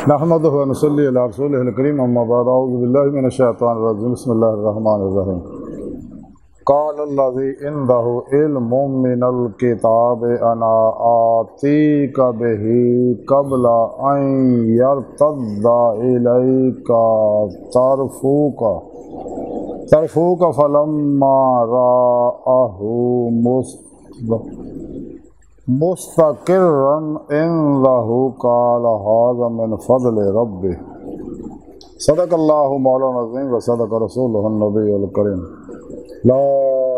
نحمدہ و نصلی علی رسولہ الکریم اما بعد اعوذ باللہ من الشیطان الرجیم بسم اللہ الرحمن الرحیم قال الذی عنده علم من الکتاب انا آتیک بہ قبل ان یرتد الیک طرفک فلما رآہ مستقرا عنده قال هذا من فضل ربی صدق اللہ مولانا العظیم و صدق رسولہ النبی الکریم لا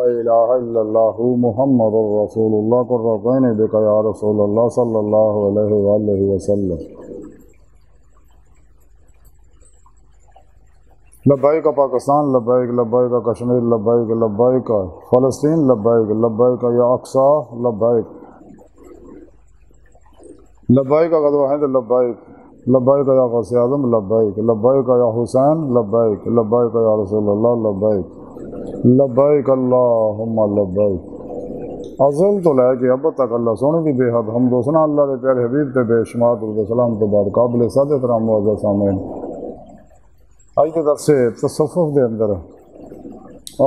الہ الا اللہ محمد رسول اللہ قرۃ بک یا رسول اللہ صلی اللہ علیہ وآلہ وسلم۔ لبیک پاکستان، لبیک لبیک کشمیر، لبیک لبیک فلسطین، لبیک لبیک یا اقصی، لبیک لبیک غزوہ ہند، لبیک لبیک یا غوث اعظم، لبیک لبیک یا حسین، لبیک لبیک یا رسول اللہ، لبیک لبیک اللہم لبیک۔ ازل تو لے کے اب تک اللہ سونے کی بے حد حمد و ثنا اللہ کے پیارے حبیب تے بے شمار درود و سلام تو بعد قابل صد احترام معزز سامعین، اج کے درس تصوف دے اندر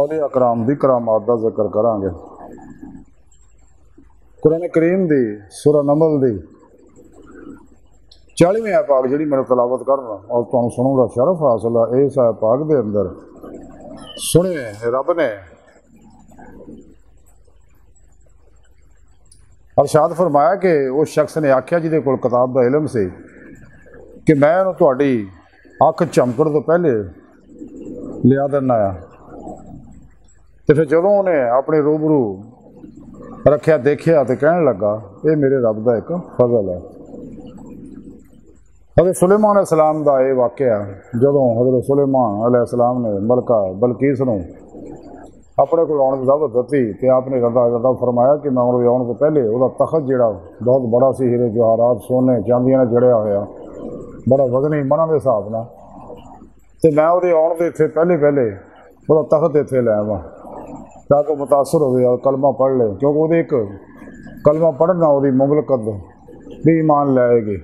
اولیاء اکرام دی کرامات دا ذکر کریں گے۔ قرآن کریم دی سورہ نمل دی 40ویں آیت پاک جڑی میں تلاوت کرنا اور تمہیں سنوں گا شرف حاصل ہے، اس آیت پاک دے اندر سنے رب نے ارشاد فرمایا کہ اس شخص نے آکھیا جہدے کول کتاب دا علم سی کہ میں انہوں تہاڈی اکھ چمکن تو پہلے لیا دینا ہے، تو پھر جدوں انہیں اپنے روبرو رکھیا دیکھیا تو کہنے لگا یہ میرے رب دا ایک فضل ہے۔ حضرت سلیمان علیہ السلام دا یہ واقعہ جدوں حضرت سلیمان علیہ السلام نے ملکہ بلقیس نو اپنے کو آنے کی دعوت دیتی تو آپ نے رضا فرمایا کہ میں انہوں آنے کو پہلے وہ تخت جڑا بہت بڑا سی، ہیرے جواہرات سونے چاندیاں نے جڑیا ہوا بڑا وزنی منع کے حساب نہ، تو میں وہ آن کے اتنے پہلے وہ تخت اتنے لے آواں تاکہ متاثر ہوئے اور کلمہ پڑھ لے، کیونکہ وہ ایک کلمہ پڑھنا وہ مملکت بھی ایمان لائے گی،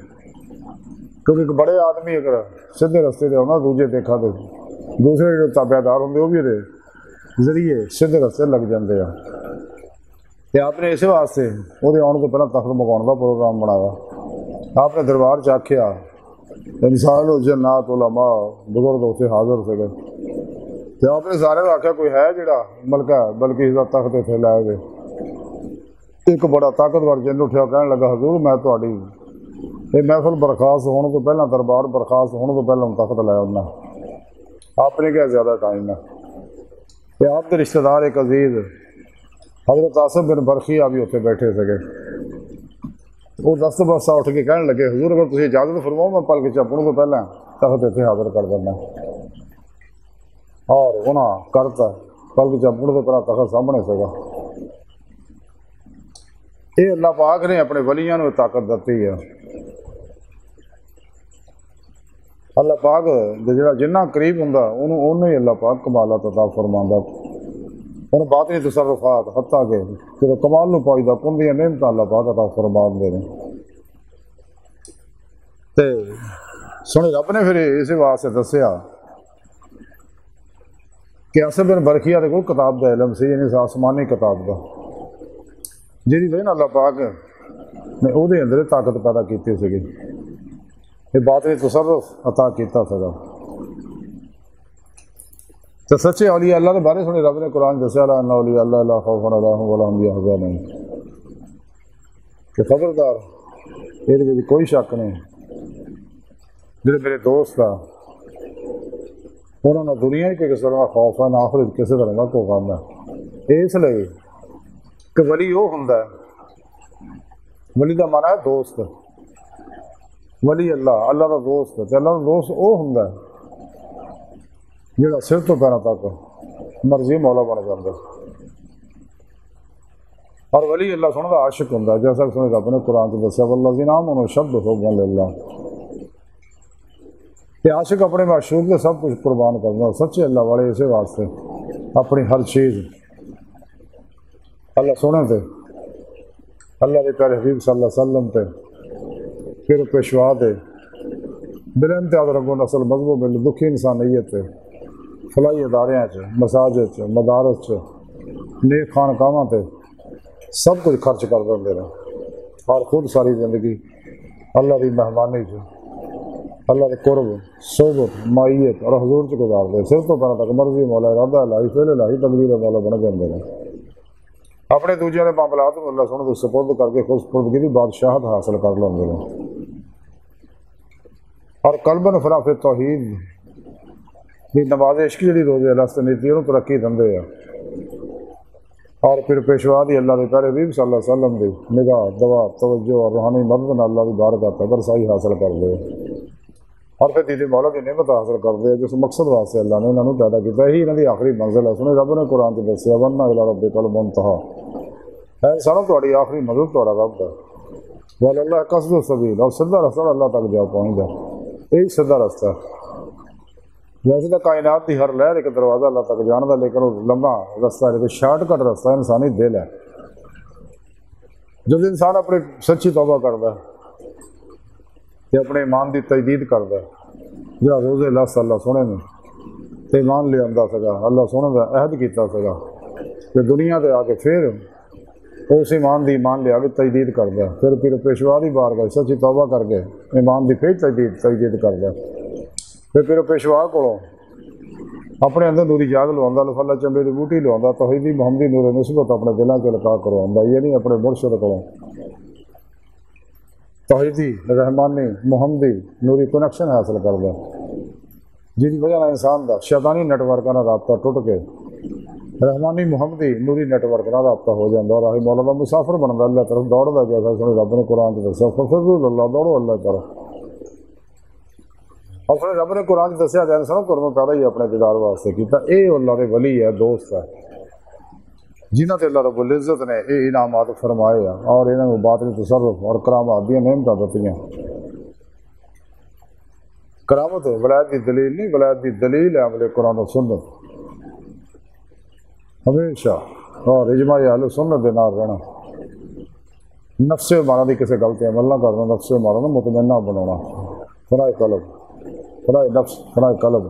کیونکہ ایک بڑے آدمی اگر سیدھے رستے دے ہونا دوجے دیکھا تو دوسرے جو تابع دار ہوں وہ بھی ذریعے سیدھے رستے لگ جاندے ہیں۔ تو آپ نے اسی واسطے وہ آن کو پہلے تخت مکاؤ کا پروگرام بنایا، آپ نے دربار چ آکھیا انسان و جنات علماء بزرگ اتنے حاضر سے گئے، تو آپ نے سارے آخیا کوئی ہے جڑا ملکہ بلکہ اس تخت اتنے لائے گئے۔ ایک بڑا طاقتور جن اٹھیا کہنے لگا حضور میں تہاڈی یہ محفل برخاست ہونے تو پہلے، دربار برخاست ہونے تو پہلے تخت لایا انہیں، آپ نے کیا زیادہ ٹائم ہے۔ کہ آپ کے رشتہ دار ایک عزیز حضرت آصف بن برخیہ بھی اتنے بیٹھے سکے، وہ دست بستہ اٹھ کے کہنے لگے حضور اگر تسی اجازت فرماؤ میں پل کے چپڑوں تو پہلے تخت اتنے حاضر کر دینا، اور انہاں کرتا پل کے چپڑوں تو پہلے تخت سامنے سکا۔ یہ اللہ پاک نے اپنے ولیاں نے طاقت دیتی ہے، اللہ پاک جڑا جنہ قریب ہوں انہوں ہی اللہ پاک کمالات عطا فرماندا، انہوں باطنی تصرفات حتیٰ کہ جب کمال نو پائیدا کندیاں نعمت اللہ پاک عطا فرماندے نے۔ تے سنی رب نے پھر اسی واسطے دسیا کہ آصف بن برخیہ دے کول کتاب دا علم سی، یعنی آسمانی کتاب دا، جہی وجہ اللہ پاک نے وہ اندر طاقت پیدا کی سی، یہ باطنی تصرف عطا کیتا سکا۔ تو سچے اولیاء اللہ کے بارے سنی رب نے قرآن دسیا ان اولیاء اللہ لا خوف علیہم ولا هم یحزنون، کہ خبردار یہ کوئی شک نہیں، جڑے میرے دوست ہیں انہوں نے دنیا ہی کے کسی طرح خوف ہے نہ آخرت کسی طرح کا کوئی غم ہے۔ اس لیے کہ ولی وہ ہوندا ہے، ولی کا معنی ہے دوست، ولی اللہ اللہ کا دوست ہے، اللہ کا دوست وہ ہوندا ہے جڑا سر تو پیروں تک مرضی مولا بن جاتا، اور ولی اللہ سنوں کا عاشق ہوندا ہے، جیسا کہ سنے رب نے قرآن کو دسیا والذین آمنوا اشد حبا للہ، کہ عاشق اپنے معشوق کے سب کچھ قربان کرنا، سچے اللہ والے اسی واسطے اپنی ہر چیز اللہ سونے تے اللہ کے پیارے حبیب صلی اللہ علیہ وسلم تے پھر پیشوا دے بلا امتیاز رنگو نسل مذہبوں میں دکھی انسانیت فلاحی ادارے مساجد مدارس نیک خانقاہاں تے سب کچھ خرچ کر دیں اور خود ساری زندگی اللہ کی مہمانی اللہ کے قرب صحبت مائیت اور حضور سے گزار دے صرف تو پہلے تک مرضی مولا ارادہ الہی فعل الہی تقدیر مولا بن جاندے ہیں اپنے دوجے کے معاملات کو اللہ سونے کو سپرد کر کے خود سپردگی کی بادشاہت حاصل کر لیندے ہیں اور قلباً فراف توحید بھی نماز عشق جڑی روزے اللہ نیتی انہوں ترقی دندے ہیں اور پھر پیشوا دی اللہ کے پیارے حبیب صلی اللہ علیہ وسلم دی نگاہ دعا توجہ اور روحانی مدد نال اللہ کی بارگاہ کا برسائی حاصل کر دے اور پھر دیدی مولا کی نعمت حاصل کر دے جس مقصد واسطے اللہ نے انہوں پیدا کیا یہی انہوں کی آخری منزل ہے سنے رب نے قرآن سے دسیا ورنہ الی ربک المنتہا ہے انسانوں تہاڈی آخری منزل تہاڈا رب ہے واللہ قصد السبیل اور سیدھا رستہ اللہ تک جا پہنچ جائے ایک سیدھا رستہ ہے ویسے تو کائنات کی ہر لہر ایک دروازہ اللہ تک جاندا لیکن وہ لمبا رستہ ہے کہ شارٹ کٹ رستہ انسانی دل ہے جب انسان اپنی سچی توبہ کرتا ہے کہ اپنے ایمان کی تجدید کرتا ہے جہاں روزے اللہ اللہ سونے نے تو ایمان لے آتا سگا اللہ سونے کا عہد کیتا سگا کہ دنیا تے آ کے پھر اس ایمان دی ایمان لے آ کے تجدید کرتا ہے پھر پیشوا دی بار گئے سچی توبہ کر کے ایمان دی پھر تجدید کرتا ہے پھر پیشوا کو اپنے اندر نوری جاگ لوا لفلا چمبے کی بوٹی لوا توحیدی محمدی نور نسبت اپنے دلوں سے لکا کروا یہ نہیں اپنے مرشد کو توحیدی رحمانی محمدی نوری کنیکشن حاصل کرتا جس کی وجہ انسان کا شیطانی نیٹ ورک کا رابطہ ٹوٹ کے رحمانی محمدی نوری نیٹ ورک کا رابطہ ہو جاتا اور راہی مولا کا مسافر بنتا اللہ طرف دوڑتا جیسا سنے رب نے قرآن سے دسیا فضل اللہ دوڑو اللہ طرف اور پھر رب نے قرآن سے دسیا جائے انسان کرنا پیدا ہی اپنے دیدار واسطے کیتا اے اللہ کے ولی ہے دوست ہے جنہ تے اللہ رب العزت نے اے انعامات فرمائے ہیں اور انہوں نے باطنی تصرف اور کرامات دی نعمتیں دتیاں کرامت ولایت کی دلیل نہیں ولایت کی دلیل ہے عمل قرآن و سنت ہمیشہ اور اجماع اہل سنت دے نال رہنا نفس مارا دی کسی غلطی عمل نہ کرنا نفس مارا نہ مطمئنہ بنانا فنائے قلب فنائے نفس فنائے قلب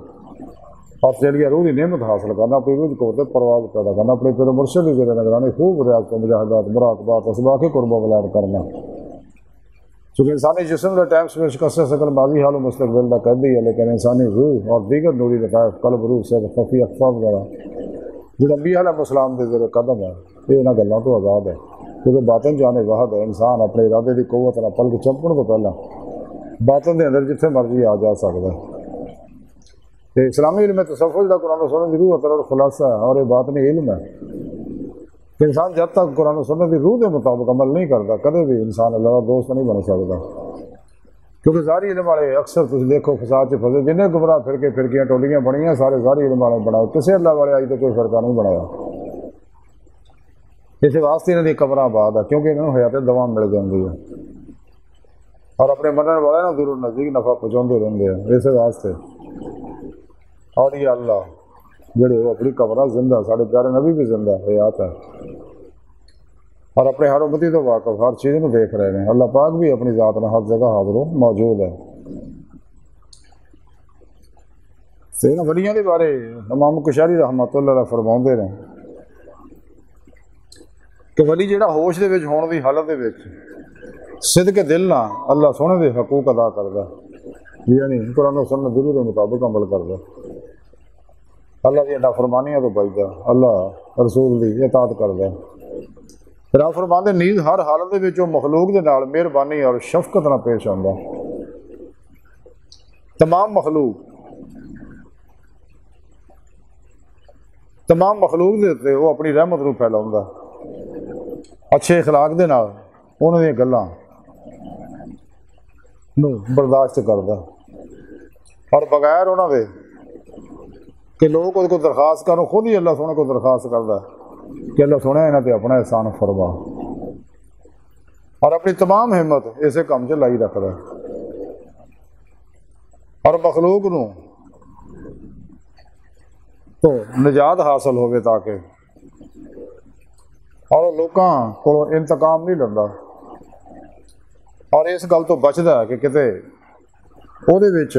اور چلیے روح کی نعمت حاصل کرنا اپنی روح کو پرواز پیدا کرنا اپنے پیر مرشد کی زیر نگرانی خوب ریاض مجاہدات مراقبات اسباق قرب و ولایت کرنا چونکہ انسانی جسم کا ٹائم سپیس کسے سکل ماضی حال و مستقبل کا قیدی ہے لیکن انسانی روح اور دیگر نوری لطائف قلب روح سے خفی اخفا وغیرہ جو انبیاء علیہ السلام کے زیر قدم ہے یہ انہوں گلوں تو آزاد ہے کیونکہ باطن جانے واحد ہے انسان اپنے ارادے کی قوت نہ پل کے چمکن تو پہلا باطن دے اندر جتنے مرضی آ جا سکتا ہے کہ اسلامی علم تصوف جا قرآن و سنت کی روح اور خلاصہ ہے اور یہ باطنی علم ہے کہ انسان جب تک قرآن و سنت کی روح کے مطابق عمل نہیں کرتا کدے بھی انسان اللہ کا دوست نہیں بن سکتا کیونکہ ظاہری علم والے اکثر تم دیکھو فساد سے پھنسے جنہیں گمراہ فرقیاں ٹولیاں بنی سارے ظاہری علم والے بنائے کسی اللہ والے آئی تو کوئی فرقہ نہیں بنایا اس واسطے انہوں نے قبر آباد ہے کیونکہ انہوں نے حیات دوام مل جاتی ہے اور اپنے منن والے نا دور نزدیک نفع پہنچاتے رہتے ہیں اس واسطے اور یہ اللہ جڑے وہ اپنی قبر زندہ سارے پیارے نبی بھی زندہ حیات ہے اور اپنے ہر امتی تو واقف ہر چیز کو دیکھ رہے ہیں اللہ پاک بھی اپنی ذات میں ہر جگہ حاضر و موجود ہے سینا ولیاں کے بارے امام کشاری رحمۃ اللہ علیہ فرماؤندے رہے کہ ولی جڑا ہوش دے وچ ہون دی حالت دے وچ صدق دل نہ اللہ سونے دے حقوق ادا کردا یعنی قرآن و سنت ضرور کے مطابق عمل کردا اللہ کی نافرمانیاں تو بچدا اللہ رسول دی اطاعت کردا پھر آپ فرماندے نیز ہر حالت دے وچ مخلوق دے نال مہربانی اور شفقت نال پیش آندا تمام مخلوق دے تے وہ اپنی رحمت نو پھیلاوندا اچھے اخلاق دے نال انہاں دی گلاں نو برداشت کردا اور بغیر انہاں دے کہ لوگ اس کو درخواست کرو خود ہی اللہ سونے کو درخواست کردا کہ اللہ سونے انہاں تے اپنا احسان فرما اور اپنی تمام ہمت اسے کام چ لائی رکھدا اور مخلوق نو تو نجات حاصل ہوئے تاکہ اور لوکاں کو انتقام نہیں لیندا اور اس گل تو بچدا ہے کہ کتے ਉਹਦੇ ਵਿੱਚ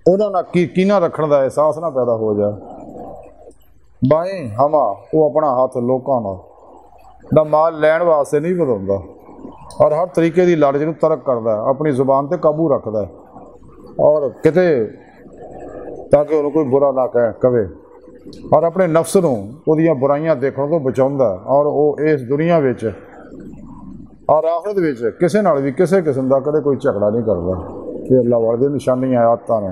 ਉਹਦਾ ਨਾ ਕੀਨਾ ਰੱਖਣ ਦਾ ਅਹਿਸਾਸ ਨਾ ਪੈਦਾ ਹੋ ਜਾ। ਬਾਏਂ ਹਮਾ ਉਹ ਆਪਣਾ ਹੱਥ ਲੋਕਾਂ ਦਾ ਮਾਲ ਲੈਣ ਵਾਸਤੇ ਨਹੀਂ ਵਧਾਉਂਦਾ, ਔਰ ਹਰ ਤਰੀਕੇ ਦੀ ਲਾਲਚ ਨੂੰ ਤਰਕ ਕਰਦਾ, ਆਪਣੀ ਜ਼ੁਬਾਨ 'ਤੇ ਕਾਬੂ ਰੱਖਦਾ, ਔਰ ਕਿਤੇ ਤਾਂ ਕਿ ਉਹਨੂੰ ਕੋਈ ਬੁਰਾ ਨਾ ਕਵੇ, ਔਰ ਆਪਣੇ ਨਫਸ ਨੂੰ ਉਹਦੀਆਂ ਬੁਰਾਈਆਂ ਦੇਖਣ ਤੋਂ ਬਚਾਉਂਦਾ, ਔਰ ਉਹ ਇਸ ਦੁਨੀਆ ਵਿੱਚ ਔਰ ਆਖਿਰਤ ਵਿੱਚ ਕਿਸੇ ਨਾਲ ਵੀ ਕਿਸੇ ਕਿਸਮ ਦਾ ਕਦੇ ਕੋਈ ਝਗੜਾ ਨਹੀਂ ਕਰਦਾ। ਇਹ ਅੱਲਾਹ ਵਾਲੇ ਦੀਆਂ ਨਿਸ਼ਾਨੀਆਂ ਆਦਤਾਂ ਨੇ।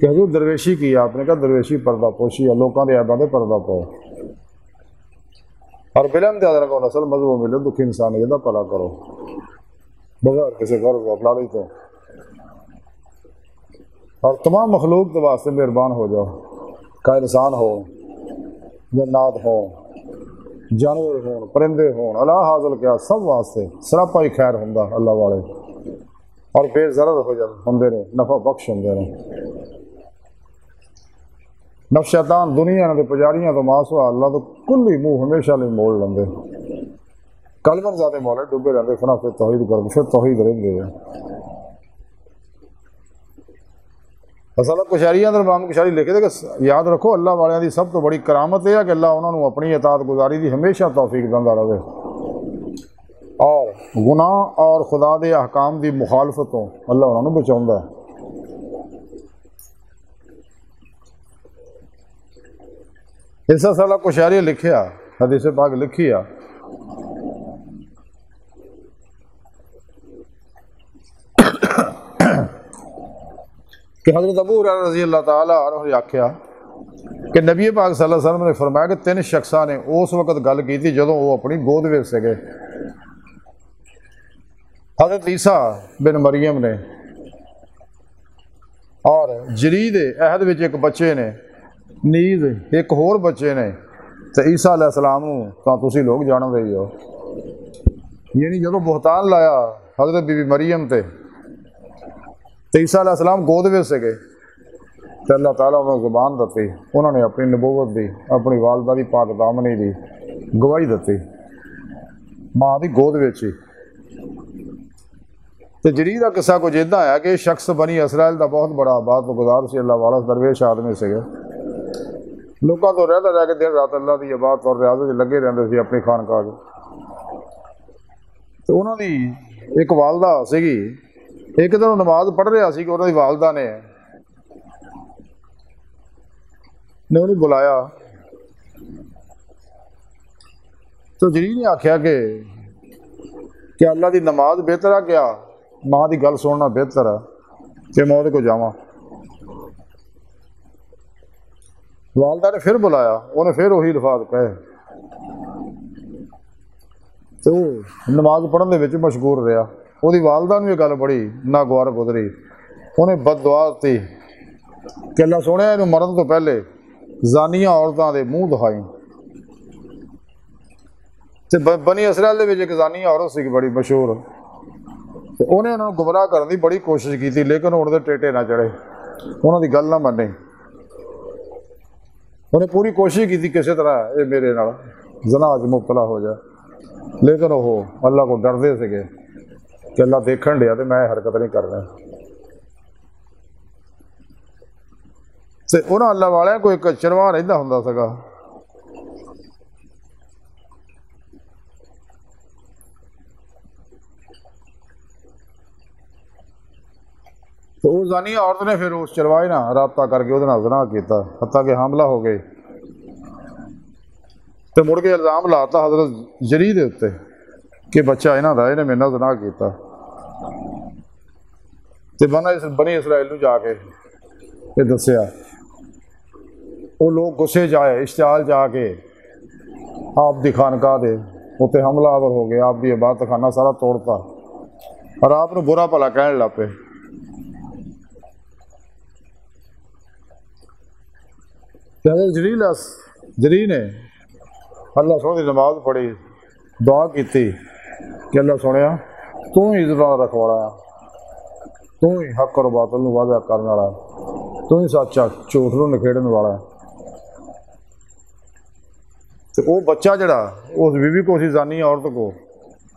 کہ حضور درویشی کی آپ نے کہا درویشی پردہ پوشی ہے، لوگوں کے عیبوں سے پردہ پاؤ، اور بلند دیادر کو نسل مذہب ملے دکھی انسانیت کا بھلا کرو بغیر کسی غرض اور لالچ تو، اور تمام مخلوق کے واسطے مہربان ہو جاؤ، کا انسان ہو، جنات ہوں، جانور ہوں، پرندے ہوں، اللہ حاصل کیا سب واسطے سراپا ہی خیر ہوں اللہ والے، اور بے ضرر ہو جاتے ہوں نے، نفع بخش ہوں نے۔ نفس شیطان دنیا نے پجاریاں تو ماسوا اللہ تو کلی منہ ہمیشہ لیے موڑ لیں، کلمن زیادہ مولے ڈبے رہتے فنا پھر توحید کر پھر توحید رہیں گے۔ اصل کشاریاں درمیان کشاری لکھے تھے کہ یاد رکھو اللہ والوں کی سب تو بڑی کرامت یہ ہے کہ اللہ انہوں نے اپنی اطاعت گزاری دی ہمیشہ توفیق دیندا رہے، اور گناہ اور خدا دے احکام دی مخالفتوں اللہ انہوں نے بچاؤندا ہے۔ اس سالہ کشاری لکھیا حدیث پاک لکھی ہے کہ حضرت ابو ہریرہ رضی اللہ تعالیٰ عنہ نے آکھیا کہ نبی پاک صلی اللہ علیہ وسلم نے فرمایا کہ 3 شخصاں نے اس وقت گل کی تھی جدوں وہ اپنی گود وچ سگے، حضرت عیسیٰ بن مریم نے، اور جرید عہد وچ ایک بچے نے، نیز ایک ہور بچے نے، تو عیسیٰ علیہ السلام تو تسی لوگ جان رہی ہو، یعنی جدوں بہتان لایا حضرت بی بی مریم تے تو عیسیٰ علیہ السلام گود وچ سگے، تو اللہ تعالیٰ انہوں نے زبان دتی، انہوں نے اپنی نبوت دی، اپنی والدہ دی پاک دامنی دی گواہی دتی ماں دی گود وچ ہی۔ تو جرید کا قصہ کچھ ادا ہے کہ شخص بنی اسرائیل کا بہت بڑا آباد گزار سی، اللہ والا درویش آدمی سگے، لوگوں تو رہتا رہ کے دن رات اللہ کی عبادت اور ریاضت لگے رہتے سی اپنی خانقاہ۔ تو انہوں دی ایک والدہ سیگی، ایک دن نماز پڑھ رہا سی کہ انہوں دی والدہ نے انہوں بلایا، تو جرید نے آکھیا کہ اللہ دی نماز بہتر ہے کیا ماں دی گل سننا بہتر ہے کہ میں وہ کو جاواں؟ والدہ نے پھر بلایا، انہیں پھر وہی الفاظ کہے، تو نماز پڑھن دے وچ مشغول رہا۔ وہ والدہ نے یہ گل بڑی ناگوار گزری، انہیں بد دعا دی کہ اللہ سونے انہوں مرن تو پہلے زانیہ عورتوں دے منہ دکھائیں۔ بنی اسرائیل دے وچ ایک زانیہ عورت سی بڑی مشہور، انہیں انہوں نے گمراہ کرنے کی بڑی کوشش کی تھی، لیکن انہوں نے ٹیٹے نہ چڑھے، انہوں دی گل نہ منی، انہیں پوری کوشش کی تھی کسی طرح یہ میرے نال زنا وچ مبتلا ہو جائے، لیکن وہ اللہ کو ڈردے سگے کہ اللہ دیکھن ڈیا تو میں حرکت نہیں کرنا۔ انہوں اللہ والے کو ایک چرواں رہندا ہوندا سگا، تو وہ زانی عورت نے پھر اس چرواہے نہ رابطہ کر کے وہ زنا کیتا، حتیٰ کہ حاملہ ہو گئی، تو مڑ کے الزام لاتا حضرت جرید دے اتنے کہ بچہ یہاں دا انہیں میرے نال زنا کیتا۔ تو بنی اسرائیل نو جا کے یہ دسیا، وہ لوگ غصے جائے اشتعال جا کے آپ دی خانقاہ دے اتنے حملہ آور ہو گیا، آپ دی عبادت خانہ سارا توڑتا، اور آپ نے برا بھلا کہنے لگ پے۔ جری نے اللہ سونے کی نماز پڑھی، دعا کی کہ اللہ سونے تو ہی عزت رکھوالا ہے، تو ہی حق اور باطل نو واضح کرنے والا ہے، تو ہی سچا جھوٹ نو نکھیڑنے والا ہے۔ تو وہ بچہ جڑا اس بیوی کو اسی زانی عورت کو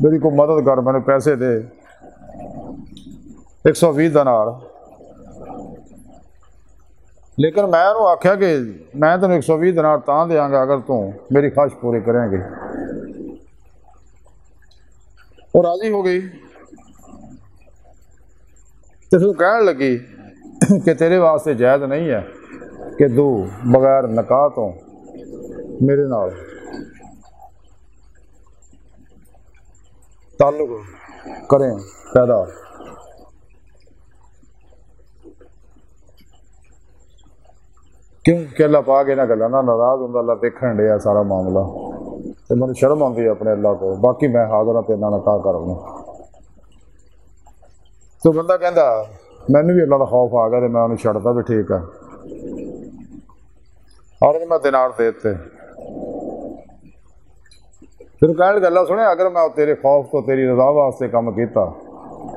میری کوئی مدد کر، میں نے پیسے دے 120 دینار۔ لیکن میں انہوں آخیا کہ میں تینوں 120 دینار تاں دیاں گا اگر تو میری خواہش پوری کریں گے۔ وہ راضی ہو گئی، تو پھر کہنے لگی کہ تیرے واسطے جائز نہیں ہے کہ تو بغیر نکاح تو میرے نال تعلق کریں پیدا۔ کیوں کہ اللہ پاک انہاں گلاں نال ناراض ہوندا، اللہ دیکھن ڈیا سارا معاملہ، تو مجھے شرم آتی ہے اپنے اللہ کو، باقی میں حاضر ہاں تیرے نال نکاح کروں۔ تو بندہ کہندا مینوں بھی اللہ کا خوف آ گیا تو میں انہوں چھڑتا بھی ٹھیک ہے، اور میں دینار دے دیتے۔ پھر کہنے لگا اللہ سنے اگر میں تیرے خوف تو تیری رضا واسطے کام کیتا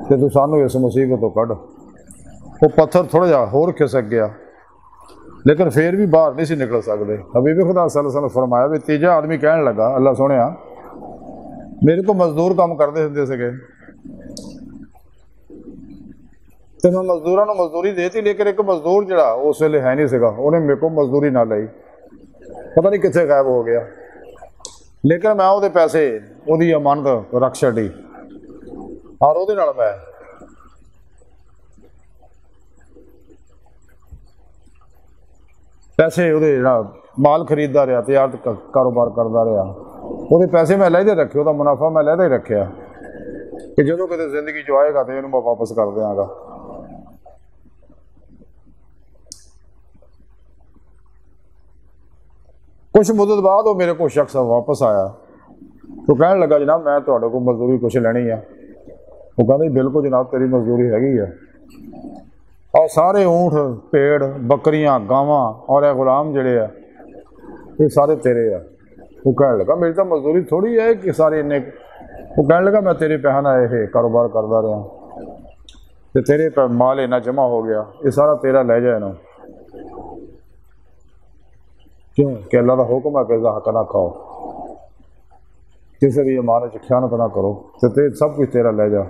تو تو سانو اس مصیبت تو کڈ۔ وہ پتھر تھوڑا جہا ہور کھسک گیا لیکن پھر بھی باہر نہیں سی نکل سکتے۔ حبیب خدا صلی اللہ علیہ وسلم فرمایا بھی تیجا آدمی کہنے لگا اللہ سونے میرے کو مزدور کام کرتے ہوندے سکے تو میں مزدوراں نوں مزدوری دیتی، لیکن ایک مزدور جڑا اس ویلے ہے نہیں سکا، انہیں میرے کو مزدوری نہ لئی، پتہ نہیں کتنے غائب ہو گیا، لیکن میں وہ پیسے وہ امانت رکھ چڈی اور وہ میں پیسے وہ مال خریدتا رہا، تجارت کاروبار کرتا رہا، وہ پیسے میں علیحدہ رکھے، وہ منافع میں علیحدہ ہی رکھا کہ جدوں کتے زندگی جو آئے گا تو انہوں میں واپس کر دیاں گا۔ کچھ مدت بعد وہ میرے کو شخص واپس آیا تو کہنے لگا جناب میں تہاڈے کو مزدوری کچھ لینی ہے۔ وہ کہتے بالکل جناب تیری مزدوری ہے، اور سارے اونٹ پیڑ بکریاں گاواں اور اے غلام جڑے ہیں یہ سارے تیرے ہیں۔ وہ کہنے لگا میری تو مزدوری تھوڑی ہے کہ سارے انہیں، وہ کہنے لگا میں تیرے پہنا یہ کاروبار کرتا رہا تو تیرے پہ مال اتنا جمع ہو گیا، یہ سارا تیرا لے جائے نا، کیوں کہ اللہ کا حکم ہے کہ حق نہ کھاؤ، کسی بھی امانت خیانت نہ کرو، تو سب کچھ تیرا لے جا۔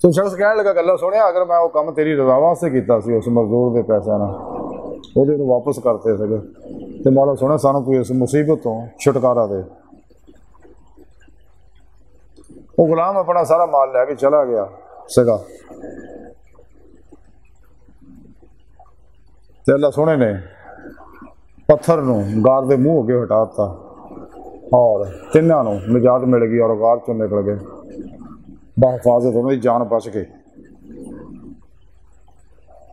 تو شخص کہنے لگا کہ اللہ سونے اگر میں وہ کام تیری رضا واسطے کیتا سی اس مزدور دے پیسے نہ وہ واپس کرتے سکے تو مولا سونے سانو تو اس مصیبت تو چھٹکارا دے۔ وہ غلام اپنا سارا مال لے کے چلا گیا سگا، تو اللہ سونے نے پتھر نو غار دے منہ اگے ہٹا تا اور تیناں نو نجات مل گئی اور غار چوں نکل گئے بحفاظت، انہوں کی جان بچ گئی۔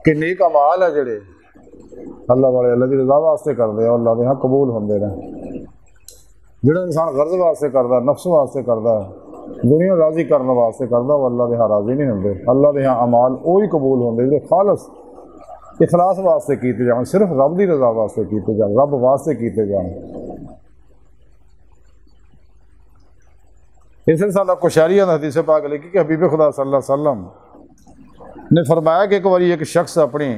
کہ نیک اعمال ہے جڑے اللہ والے اللہ کی رضا واسطے کرتے ہیں اور اللہ کے ہاں قبول ہوندے نے۔ جڑا انسان غرض واسطے کرتا ہے، نفس واسطے کرتا ہے، دنیا راضی کرنے واسطے کرتا وہ اللہ کے ہاں راضی نہیں ہوندے۔ اللہ کے ہاں اعمال وہی قبول ہوندے جو خالص اخلاص واسطے کیتے جان، صرف رب کی رضا واسطے کیتے جان، رب واسطے کیتے جان۔ اس لیے سارا کشاریہ حدیث پاک لکھی کہ حبیب خدا صلی اللہ علیہ وسلم نے فرمایا کہ ایک باری ایک شخص اپنی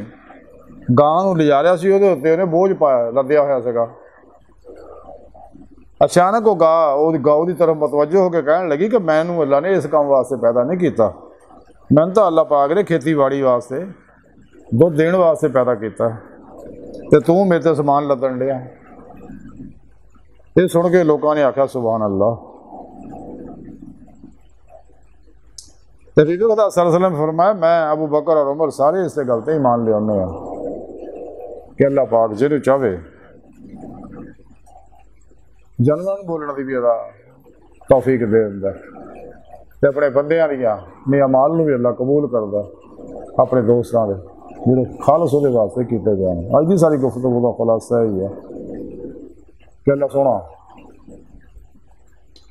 گاں لے جا رہا سی، انہیں بوجھ پایا لدیا ہوا سا، اچانک وہ گاؤں کی طرف متوجہ ہو کے کہنے لگی کہ میں نوں اللہ نے اس کام واسطے پیدا نہیں کیتا، میں نے تو اللہ پاک نے کھیتی باڑی واسطے دودھ دین واسطے پیدا کیتا تے تو میرے تے سامان لدن ڈیا۔ یہ سن کے لوگوں نے آخیا سبحان اللہ۔ نبی خدا صلی اللہ علیہ وسلم فرمایا میں ابو بکر اور عمر سارے اس سے غلطی مان لے آنے ہیں کہ اللہ پاک جنہوں چاہے جانوروں بولنے کی بھی ادا توفیق دے دینا تے اپنے بندیاں دیا نیک اعمال نوں بھی اللہ قبول کردا اپنے دوستاں دے جڑے خالص دے واسطے کیتے جان۔ اج دی ساری گفتگو دا خلاصہ یہی ہے کہ اللہ سونا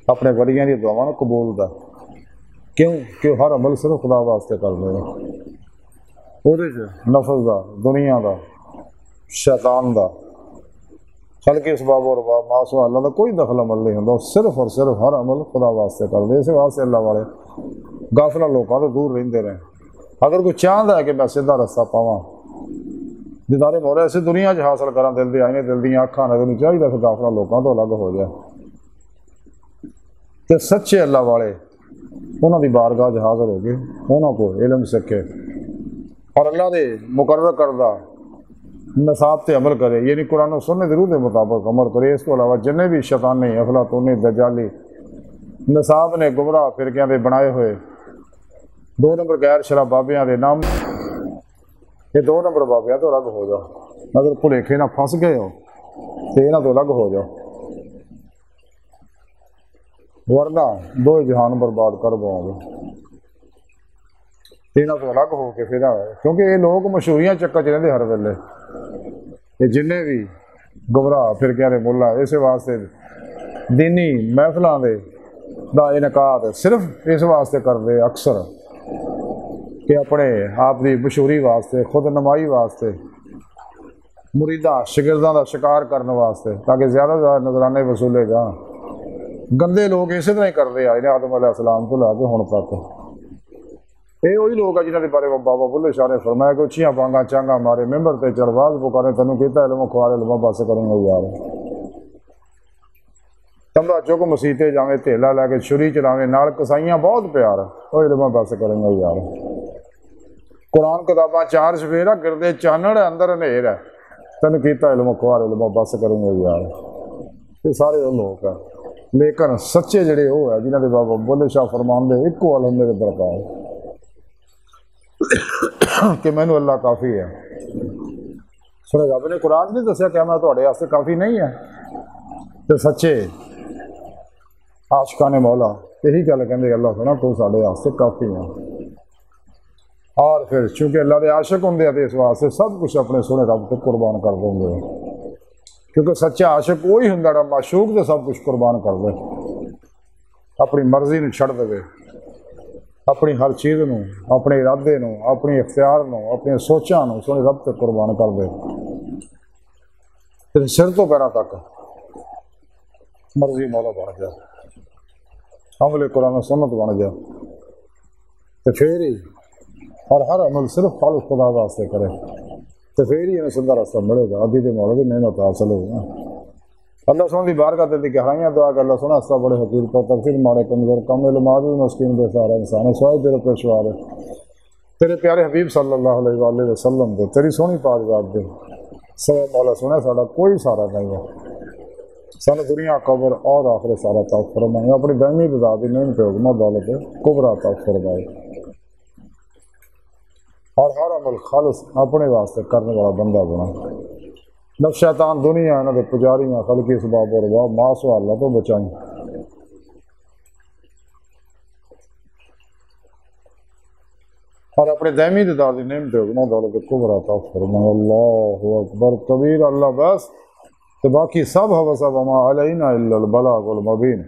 اپنے ولیاں دی دعاواں نوں قبول دا، کیوں کہ ہر عمل صرف خدا واسطے کر دے، وہ نفس دا، دنیا دا، شیطان دا، خلق اسباب اور ماسوا اللہ دا کوئی دخل عمل نہیں ہوتا، صرف اور صرف ہر عمل خدا واسطے کر دے۔ اس واسطے اللہ والے غافلہ لوگوں تو دور رہتے رہے۔ اگر کوئی چاہتا ہے کہ میں سیدھا رستہ پاواں، دیدار مولا اسے دنیا 'ਚ حاصل کراں دل دے آئینے دل دیاں اکھاں نظر نہیں چاہیے پھر غافلاں لوکاں تو الگ ہو جائے تے سچے اللہ والے انہاں دی بارگاہ 'ਚ حاضر ہو گئے انہاں کو علم سکھے اور اللہ دے مقرر کردہ نصاب تے عمل کرے، یعنی قرآن و سنت دی روح دے مطابق عمل کرے۔ اس کو علاوہ جنے بھی شیطانی افلاطونی دجالی نصاب نے گمراہ فرقیاں دے بنائے ہوئے 2 نمبر غیر شرع بابیاں دے نام، یہ 2 نمبر بابیاں تو الگ ہو جاؤ، اگر بھلیکھے نہ پھنس گئے ہو تو انہاں تو الگ ہو جاؤ، ورنہ 2 جہان برباد کر باؤ گے۔ انہاں تو الگ ہو کے پھر کیونکہ یہ لوگ مشہوریاں چکر چ رہندے ہر ویلے، یہ جنے بھی گمراہ فرقیاں دے ملا اس واسطے دینی محفلاں دے دا انعقاد صرف اس واسطے کرتے اکثر کہ اپنے آپ دی مشہوری واسطے، خود نمائی واسطے، مریداں شاگرداں دا شکار کرنے واسطے، تاکہ زیادہ سے زیادہ نظرانے وصولے جا۔ گندے لوگ اسی طرح ہی کرتے آئے نے آدم علیہ السلام تو لے کے ہن تک۔ یہ وہی لوگ ہیں جنہوں کے بارے میں بابا بلے شاہ نے فرمایا کہ اچھیاں بانگاں چانگاں مارے ممبر تے چڑھواز پکارے تینوں کیتا علم خوار علم بس کروں گا یار، تمبا چک مسیتے جاویں تھیلا لے کے چھری چلاویں نال کسائیاں بہت پیار وہ علم بس کروں گا یار۔ قرآن کتاباں 4 چفیرا گردے چانڑ اندر اندھیر ہے تینوں کیتا علم خوار علم بس کروں گا یار۔ یہ سارے وہ لوگ ہیں، لیکن سچے جڑے وہ ہے جنہوں کے بابا بلے شاہ فرمان دے ایک علم میرے درکار کہ مینوں اللہ کافی ہے۔ سنے رب نے قرآن نہیں دسیا کہ میں تہاڈے واسطے کافی نہیں ہے، تو سچے عاشقان مولا یہی گل کہندے اللہ سونا تو ساڈے واسطے کافی ہے۔ اور پھر چونکہ اللہ دے عاشق ہوندے ہیں اس واسطے سب کچھ اپنے سونے رب تے قربان کر دیں، کیونکہ سچا عاشق وہی ہوندا جڑا معشوق تے سب کچھ قربان کر دے، اپنی مرضی نوں چھڑ دے، اپنی ہر چیز نوں، اپنے ارادے نوں، اپنی اختیار نوں، اپنی سوچاں نوں سونے رب تے قربان کر دے، پھر سر تو پیروں تک مرضی مولا بن جائے، عمل قرآن و سنت بن جائے، تو پھر ہی اور ہر عمل صرف خالص خدا واسطے کرے، تو پھر ہی انہیں سندہ راستہ ملے گا، عدی دے مولا دی نعمت حاصل ہوگا۔ اللہ سونا دی بارگاہ تے دی گہرائیاں دعا کہ اللہ سونا اس بڑے حقیر پر تفصیل مارے کمزور کم علم عاجز مسکین بے سارا انسان سوائے تیرے پیشوار ہے تیرے پیارے حبیب صلی اللہ علیہ وآلہ وسلم دے تیری سونی پاک ذات دے سوائے مولا سونا ساڑا کوئی سارا نہیں ہے، سانو دنیا قبر اور آخر سارا عطا فرمائے، اپنی دائمی رضا دی نعمت عظمت دولت کبرا عطا فرمائے، اور ہر عمل خالص اپنے واسطے کرنے والا بندہ بنا۔ نفس شیطان دنیا انہوں نے پجاریاں خلقی اسباب اور رباب ماس و اللہ تو بچائیں، اور اپنے دائمی دیدار دی نعمت عظمت دولت کبرا عطا فرمائے۔ اللہ اکبر کبیر، اللہ بس تو باقی سب ہوسا وما علینا الا البلاغ المبین۔